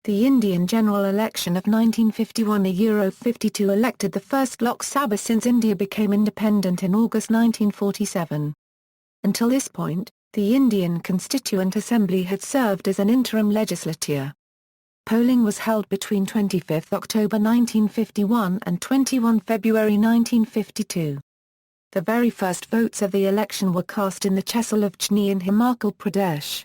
The Indian general election of 1951 52 elected the first Lok Sabha since India became independent in August 1947. Until this point, the Indian Constituent Assembly had served as an interim legislature. Polling was held between 25 October 1951 and 21 February 1952. The very first votes of the election were cast in the tehsil of Chini in Himachal Pradesh.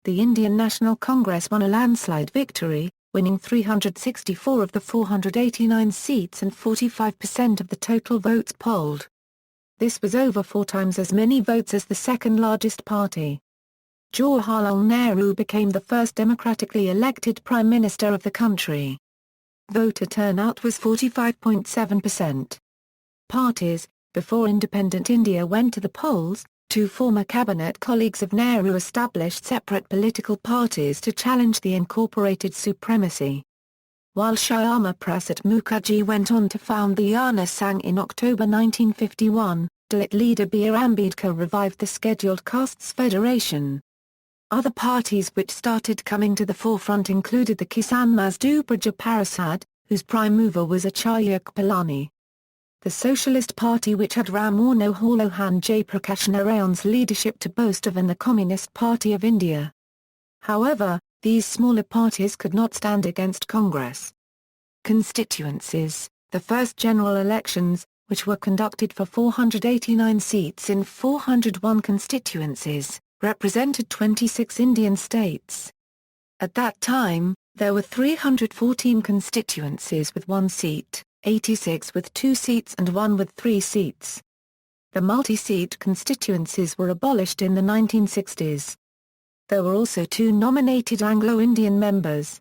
The Indian National Congress won a landslide victory, winning 364 of the 489 seats and 45% of the total votes polled. This was over 4 times as many votes as the second largest party. Jawaharlal Nehru became the first democratically elected Prime Minister of the country. Voter turnout was 45.7%. Parties. Before independent India went to the polls, 2 former cabinet colleagues of Nehru established separate political parties to challenge the incorporated supremacy. While Shyama Prasad Mukherjee went on to found the Jana Sangh in October 1951, Dalit leader B.R. Ambedkar revived the scheduled castes federation. Other parties which started coming to the forefront included the Kisan Mazdoor Praja Parishad, whose prime mover was Acharya Kripalani. The Socialist Party, which had Ram Manohar Jayaprakash Narayan's leadership to boast of, and the Communist Party of India. However, these smaller parties could not stand against Congress. Constituencies. The first general elections, which were conducted for 489 seats in 401 constituencies, represented 26 Indian states. At that time, there were 314 constituencies with 1 seat, 86 with 2 seats and 1 with 3 seats. The multi-seat constituencies were abolished in the 1960s. There were also 2 nominated Anglo-Indian members.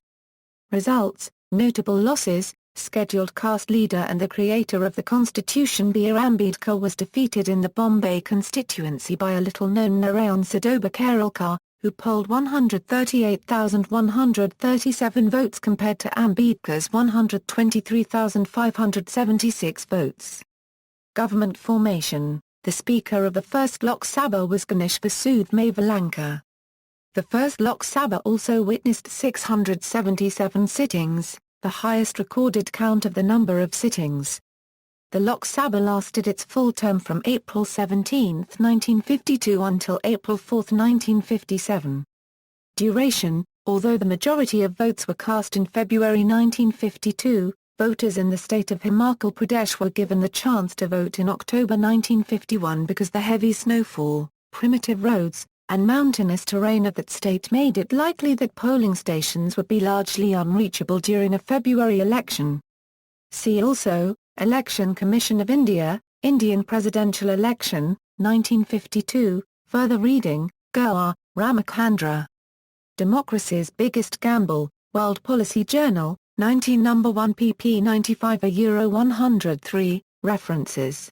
Results. Notable losses. Scheduled caste leader and the creator of the Constitution B.R. Ambedkar was defeated in the Bombay constituency by a little-known Narayan Sadoba Kherelkar, who polled 138,137 votes compared to Ambedkar's 123,576 votes. Government formation. The Speaker of the first Lok Sabha was Ganesh Vasudh Mavalanka. The first Lok Sabha also witnessed 677 sittings, the highest recorded count of the number of sittings. The Lok Sabha lasted its full term from April 17, 1952 until April 4, 1957. Duration. Although the majority of votes were cast in February 1952, voters in the state of Himachal Pradesh were given the chance to vote in October 1951 because the heavy snowfall, primitive roads, and mountainous terrain of that state made it likely that polling stations would be largely unreachable during a February election. See also, Election Commission of India, Indian Presidential Election, 1952, further reading, Goa, Ramachandra. Democracy's Biggest Gamble, World Policy Journal, 19 No. 1 pp 95 103, references.